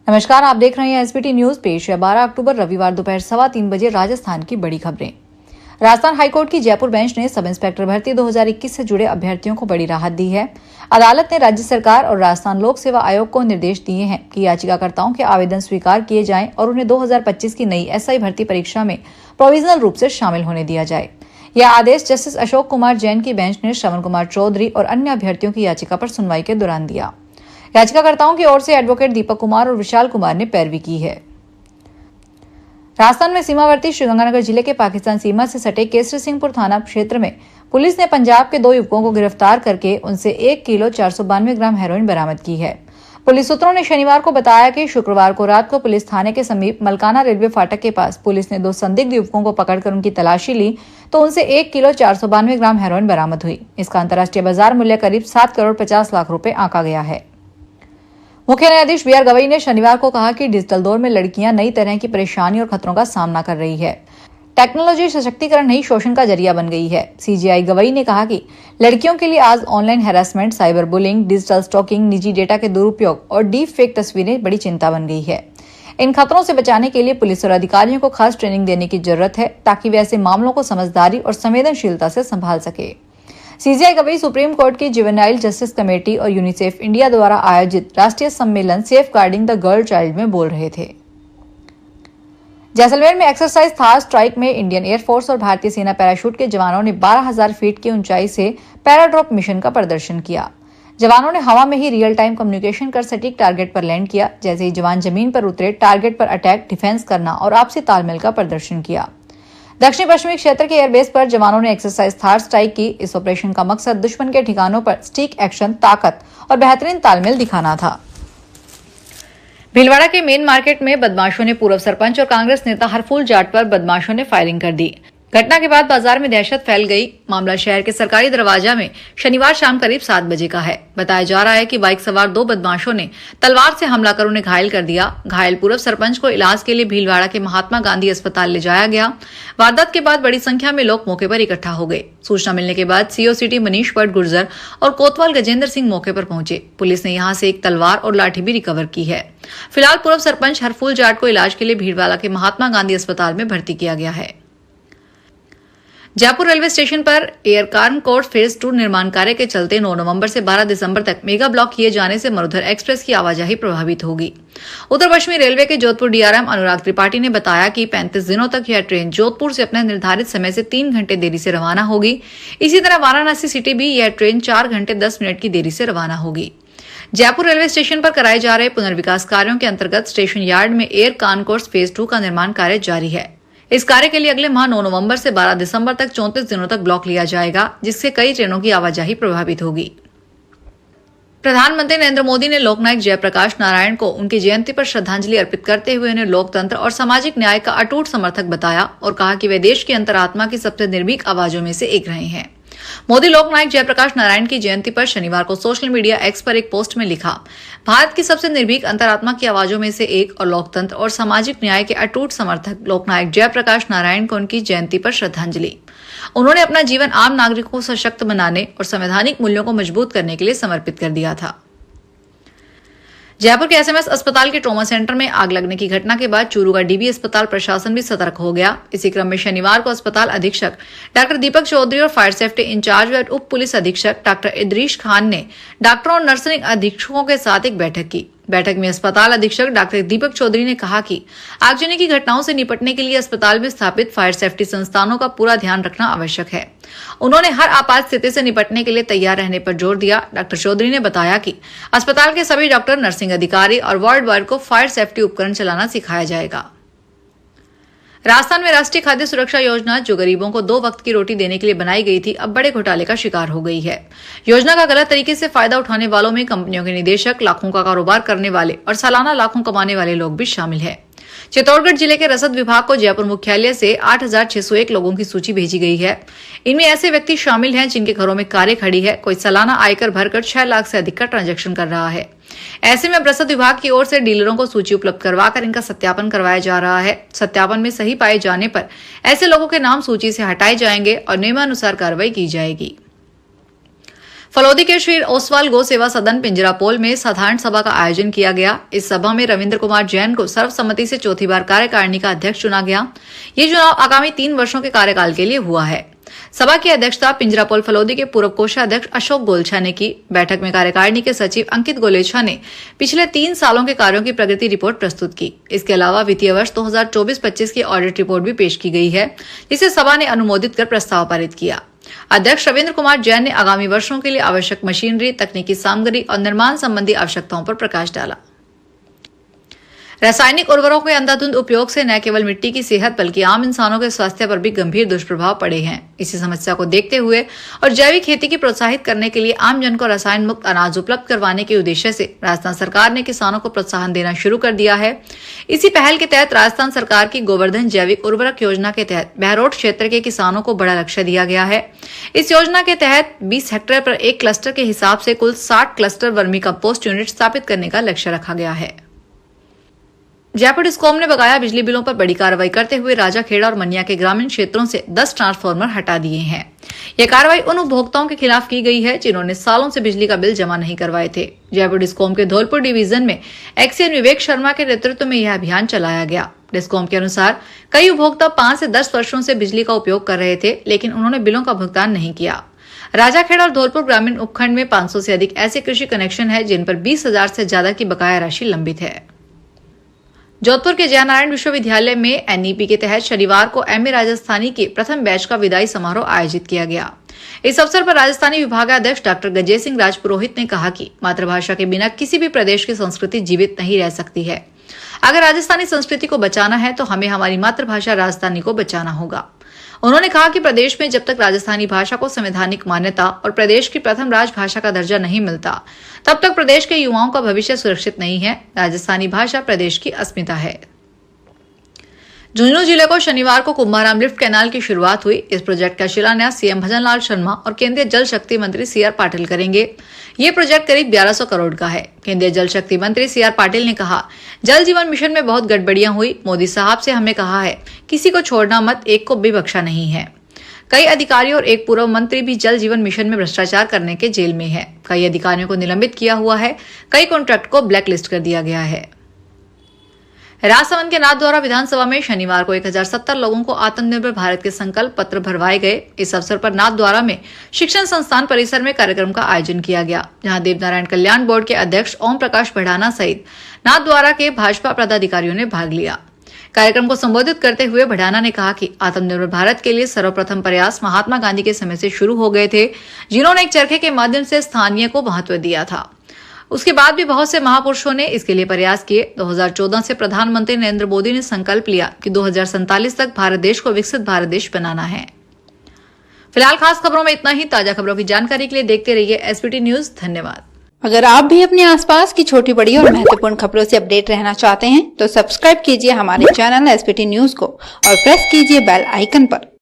नमस्कार, आप देख रहे हैं एसबीटी न्यूज। पेश है 12 अक्टूबर रविवार दोपहर 3:15 बजे राजस्थान की बड़ी खबरें। राजस्थान हाईकोर्ट की जयपुर बेंच ने सब इंस्पेक्टर भर्ती 2021 से जुड़े अभ्यर्थियों को बड़ी राहत दी है। अदालत ने राज्य सरकार और राजस्थान लोक सेवा आयोग को निर्देश दिए हैं कि याचिकाकर्ताओं के आवेदन स्वीकार किए जाएं और उन्हें 2025 की नई एसआई भर्ती परीक्षा में प्रोविजनल रूप से शामिल होने दिया जाए। यह आदेश जस्टिस अशोक कुमार जैन की बेंच ने श्रवण कुमार चौधरी और अन्य अभ्यर्थियों की याचिका पर सुनवाई के दौरान दिया। याचिकाकर्ताओं की ओर से एडवोकेट दीपक कुमार और विशाल कुमार ने पैरवी की है। राजस्थान में सीमावर्ती श्रीगंगानगर जिले के पाकिस्तान सीमा से सटे केसरी सिंहपुर थाना क्षेत्र में पुलिस ने पंजाब के 2 युवकों को गिरफ्तार करके उनसे 1 किलो 492 ग्राम हेरोइन बरामद की है। पुलिस सूत्रों ने शनिवार को बताया कि शुक्रवार को रात को पुलिस थाने के समीप मलकाना रेलवे फाटक के पास पुलिस ने 2 संदिग्ध युवकों को पकड़कर उनकी तलाशी ली तो उनसे 1 किलो 492 ग्राम हेरोइन बरामद हुई। इसका अंतर्राष्ट्रीय बाजार मूल्य करीब 7 करोड़ 50 लाख रुपए आंका गया है। मुख्य न्यायाधीश बी आर गवई ने शनिवार को कहा कि डिजिटल दौर में लड़कियां नई तरह की परेशानी और खतरों का सामना कर रही है। टेक्नोलॉजी सशक्तिकरण नहीं शोषण का जरिया बन गई है। सीजेआई गवई ने कहा कि लड़कियों के लिए आज online harassment, cyber bullying, digital stalking, निजी डेटा के दुरुपयोग और डीप फेक तस्वीरें बड़ी चिंता बन गई है। इन खतरों से बचाने के लिए पुलिस और अधिकारियों को खास ट्रेनिंग देने की जरूरत है ताकि वे ऐसे मामलों को समझदारी और संवेदनशीलता से संभाल सके। सीजेआई गवई सुप्रीम कोर्ट की जुवेनाइल जस्टिस कमेटी और यूनिसेफ इंडिया द्वारा आयोजित राष्ट्रीय सम्मेलन safeguarding the girl child में बोल रहे थे। जैसलमेर में एक्सरसाइज थार स्ट्राइक में इंडियन एयरफोर्स और भारतीय सेना पैराशूट के जवानों ने 12,000 फीट की ऊंचाई से पैराड्रॉप मिशन का प्रदर्शन किया। जवानों ने हवा में ही रियल टाइम कम्युनिकेशन कर सटीक टारगेट पर लैंड किया। जैसे ही जवान जमीन पर उतरे, टारगेट पर अटैक, डिफेंस करना और आपसी तालमेल का प्रदर्शन किया। दक्षिण पश्चिमी क्षेत्र के एयरबेस पर जवानों ने एक्सरसाइज थार स्ट्राइक की। इस ऑपरेशन का मकसद दुश्मन के ठिकानों पर स्टिक एक्शन, ताकत और बेहतरीन तालमेल दिखाना था। भीलवाड़ा के मेन मार्केट में बदमाशों ने पूर्व सरपंच और कांग्रेस नेता हरफूल जाट पर बदमाशों ने फायरिंग कर दी। घटना के बाद बाजार में दहशत फैल गई। मामला शहर के सरकारी दरवाजा में शनिवार शाम करीब 7 बजे का है। बताया जा रहा है कि बाइक सवार 2 बदमाशों ने तलवार से हमला कर उन्हें घायल कर दिया। घायल पूर्व सरपंच को इलाज के लिए भीलवाड़ा के महात्मा गांधी अस्पताल ले जाया गया। वारदात के बाद बड़ी संख्या में लोग मौके पर इकट्ठा हो गए। सूचना मिलने के बाद सीओ सिटी मनीष भट्ट गुर्जर और कोतवाल गजेंद्र सिंह मौके पर पहुंचे। पुलिस ने यहां से एक तलवार और लाठी भी रिकवर की है। फिलहाल पूर्व सरपंच हरफूल जाट को इलाज के लिए भीलवाड़ा के महात्मा गांधी अस्पताल में भर्ती किया गया है। जयपुर रेलवे स्टेशन पर एयर कार्गो कोच फेज 2 निर्माण कार्य के चलते 9 नवंबर से 12 दिसंबर तक मेगा ब्लॉक किए जाने से मरुधर एक्सप्रेस की आवाजाही प्रभावित होगी। उत्तर पश्चिमी रेलवे के जोधपुर डीआरएम अनुराग त्रिपाठी ने बताया कि 35 दिनों तक यह ट्रेन जोधपुर से अपने निर्धारित समय से 3 घंटे देरी से रवाना होगी। इसी तरह वाराणसी सिटी भी यह ट्रेन 4 घंटे 10 मिनट की देरी से रवाना होगी। जयपुर रेलवे स्टेशन पर कराए जा रहे पुनर्विकास कार्यों के अंतर्गत स्टेशन यार्ड में एयर कॉन्कोर्स फेज 2 का निर्माण कार्य जारी है। इस कार्य के लिए अगले माह 9 नवंबर से 12 दिसंबर तक 34 दिनों तक ब्लॉक लिया जाएगा, जिससे कई ट्रेनों की आवाजाही प्रभावित होगी। प्रधानमंत्री नरेंद्र मोदी ने लोकनायक जयप्रकाश नारायण को उनकी जयंती पर श्रद्धांजलि अर्पित करते हुए उन्हें लोकतंत्र और सामाजिक न्याय का अटूट समर्थक बताया और कहा कि वे देश की अंतरात्मा की सबसे निर्भीक आवाजों में से एक रहे हैं। मोदी लोकनायक जयप्रकाश नारायण की जयंती पर शनिवार को सोशल मीडिया एक्स पर एक पोस्ट में लिखा, भारत की सबसे निर्भीक अंतरात्मा की आवाजों में से एक और लोकतंत्र और सामाजिक न्याय के अटूट समर्थक लोकनायक जयप्रकाश नारायण को उनकी जयंती पर श्रद्धांजलि। उन्होंने अपना जीवन आम नागरिकों को सशक्त बनाने और संवैधानिक मूल्यों को मजबूत करने के लिए समर्पित कर दिया था। जयपुर के एसएमएस अस्पताल के ट्रॉमा सेंटर में आग लगने की घटना के बाद चूरू का डीबी अस्पताल प्रशासन भी सतर्क हो गया। इसी क्रम में शनिवार को अस्पताल अधीक्षक डॉक्टर दीपक चौधरी और फायर सेफ्टी इंचार्ज व उप पुलिस अधीक्षक डॉक्टर इदरीश खान ने डॉक्टरों और नर्सिंग अधीक्षकों के साथ एक बैठक की। बैठक में अस्पताल अधीक्षक डॉक्टर दीपक चौधरी ने कहा कि आगजनी की घटनाओं से निपटने के लिए अस्पताल में स्थापित फायर सेफ्टी संस्थानों का पूरा ध्यान रखना आवश्यक है। उन्होंने हर आपात स्थिति से निपटने के लिए तैयार रहने पर जोर दिया। डॉक्टर चौधरी ने बताया कि अस्पताल के सभी डॉक्टर, नर्सिंग अधिकारी और वार्ड बॉय को फायर सेफ्टी उपकरण चलाना सिखाया जाएगा। राजस्थान में राष्ट्रीय खाद्य सुरक्षा योजना, जो गरीबों को 2 वक्त की रोटी देने के लिए बनाई गई थी, अब बड़े घोटाले का शिकार हो गई है। योजना का गलत तरीके से फायदा उठाने वालों में कंपनियों के निदेशक, लाखों का कारोबार करने वाले और सालाना लाखों कमाने वाले लोग भी शामिल हैं। चित्तौड़गढ़ जिले के रसद विभाग को जयपुर मुख्यालय से 8,601 लोगों की सूची भेजी गई है। इनमें ऐसे व्यक्ति शामिल हैं जिनके घरों में कारें खड़ी है, कोई सालाना आयकर भरकर 6 लाख से अधिक का ट्रांजैक्शन कर रहा है। ऐसे में रसद विभाग की ओर से डीलरों को सूची उपलब्ध करवाकर इनका सत्यापन करवाया जा रहा है। सत्यापन में सही पाए जाने पर ऐसे लोगों के नाम सूची से हटाए जाएंगे और नियमानुसार कार्रवाई की जाएगी। फलौदी के श्री ओसवाल गौ सेवा सदन पिंजरापोल में साधारण सभा का आयोजन किया गया। इस सभा में रविंद्र कुमार जैन को सर्वसम्मति से चौथी बार कार्यकारिणी का अध्यक्ष चुना गया। ये चुनाव आगामी 3 वर्षों के कार्यकाल के लिए हुआ है। सभा की अध्यक्षता पिंजरापोल फलौदी के पूर्व कोषाध्यक्ष अशोक गोलछा ने की। बैठक में कार्यकारिणी के सचिव अंकित गोलेछा ने पिछले 3 सालों के कार्यों की प्रगति रिपोर्ट प्रस्तुत की। इसके अलावा वित्तीय वर्ष 2024-25 की ऑडिट रिपोर्ट भी पेश की गई है, जिसे सभा ने अनुमोदित कर प्रस्ताव पारित किया। अध्यक्ष रविंद्र कुमार जैन ने आगामी वर्षों के लिए आवश्यक मशीनरी, तकनीकी सामग्री और निर्माण संबंधी आवश्यकताओं पर प्रकाश डाला। रासायनिक उर्वरकों के अंधाधुंध उपयोग से न केवल मिट्टी की सेहत बल्कि आम इंसानों के स्वास्थ्य पर भी गंभीर दुष्प्रभाव पड़े हैं। इसी समस्या को देखते हुए और जैविक खेती की प्रोत्साहित करने के लिए आम जन को रसायन मुक्त अनाज उपलब्ध करवाने के उद्देश्य से राजस्थान सरकार ने किसानों को प्रोत्साहन देना शुरू कर दिया है। इसी पहल के तहत राजस्थान सरकार की गोवर्धन जैविक उर्वरक योजना के तहत बहरोड क्षेत्र के किसानों को बड़ा लक्ष्य दिया गया है। इस योजना के तहत 20 हेक्टेयर पर एक क्लस्टर के हिसाब से कुल 60 क्लस्टर वर्मी कंपोस्ट यूनिट स्थापित करने का लक्ष्य रखा गया है। जयपुर डिस्कॉम ने बकाया बिजली बिलों पर बड़ी कार्रवाई करते हुए राजाखेड़ा और मनिया के ग्रामीण क्षेत्रों से 10 ट्रांसफार्मर हटा दिए हैं। यह कार्रवाई उन उपभोक्ताओं के खिलाफ की गई है जिन्होंने सालों से बिजली का बिल जमा नहीं करवाए थे। जयपुर डिस्कॉम के धौलपुर डिवीजन में एक्सीएन विवेक शर्मा के नेतृत्व में यह अभियान चलाया गया। डिस्कॉम के अनुसार कई उपभोक्ता 5 से 10 वर्षों से बिजली का उपयोग कर रहे थे, लेकिन उन्होंने बिलों का भुगतान नहीं किया। राजाखेड़ा और धौलपुर ग्रामीण उपखंड में 500 से अधिक ऐसे कृषि कनेक्शन है जिन पर 20,000 से ज्यादा की बकाया राशि लंबित है। जोधपुर के जयनारायण विश्वविद्यालय में एनईपी के तहत शनिवार को एमए राजस्थानी के प्रथम बैच का विदाई समारोह आयोजित किया गया। इस अवसर पर राजस्थानी विभागाध्यक्ष डॉक्टर गजेश सिंह राजपुरोहित ने कहा कि मातृभाषा के बिना किसी भी प्रदेश की संस्कृति जीवित नहीं रह सकती है। अगर राजस्थानी संस्कृति को बचाना है तो हमें हमारी मातृभाषा राजस्थानी को बचाना होगा। उन्होंने कहा कि प्रदेश में जब तक राजस्थानी भाषा को संवैधानिक मान्यता और प्रदेश की प्रथम राजभाषा का दर्जा नहीं मिलता, तब तक प्रदेश के युवाओं का भविष्य सुरक्षित नहीं है। राजस्थानी भाषा प्रदेश की अस्मिता है। झुंझुनू जिले को शनिवार को कुंभाराम लिफ्ट कैनाल की शुरुआत हुई। इस प्रोजेक्ट का शिलान्यास सीएम भजनलाल शर्मा और केंद्रीय जल शक्ति मंत्री सीआर पाटिल करेंगे। ये प्रोजेक्ट करीब 1100 करोड़ का है। केंद्रीय जल शक्ति मंत्री सीआर पाटिल ने कहा, जल जीवन मिशन में बहुत गड़बड़ियां हुई। मोदी साहब से हमें कहा है किसी को छोड़ना मत, एक को भी बख्शा नहीं है। कई अधिकारियों और एक पूर्व मंत्री भी जल जीवन मिशन में भ्रष्टाचार करने के जेल में है। कई अधिकारियों को निलंबित किया हुआ है। कई कॉन्ट्रैक्ट को ब्लैकलिस्ट कर दिया गया है। राजसमंद के नाथद्वारा विधानसभा में शनिवार को 1070 लोगों को आत्मनिर्भर भारत के संकल्प पत्र भरवाए गए। इस अवसर पर नाथद्वारा में शिक्षण संस्थान परिसर में कार्यक्रम का आयोजन किया गया, जहां देवनारायण कल्याण बोर्ड के अध्यक्ष ओम प्रकाश बढ़ाना सहित नाथद्वारा के भाजपा पदाधिकारियों ने भाग लिया। कार्यक्रम को संबोधित करते हुए बढ़ाना ने कहा कि आत्मनिर्भर भारत के लिए सर्वप्रथम प्रयास महात्मा गांधी के समय से शुरू हो गए थे, जिन्होंने एक चरखे के माध्यम से स्थानीय को महत्व दिया था। उसके बाद भी बहुत से महापुरुषों ने इसके लिए प्रयास किए। 2014 से प्रधानमंत्री नरेंद्र मोदी ने संकल्प लिया कि 2047 तक भारत देश को विकसित भारत देश बनाना है। फिलहाल खास खबरों में इतना ही। ताजा खबरों की जानकारी के लिए देखते रहिए एसपीटी न्यूज। धन्यवाद। अगर आप भी अपने आसपास की छोटी बड़ी और महत्वपूर्ण खबरों से अपडेट रहना चाहते हैं तो सब्सक्राइब कीजिए हमारे चैनल एसपीटी न्यूज को और प्रेस कीजिए बेल आइकन पर।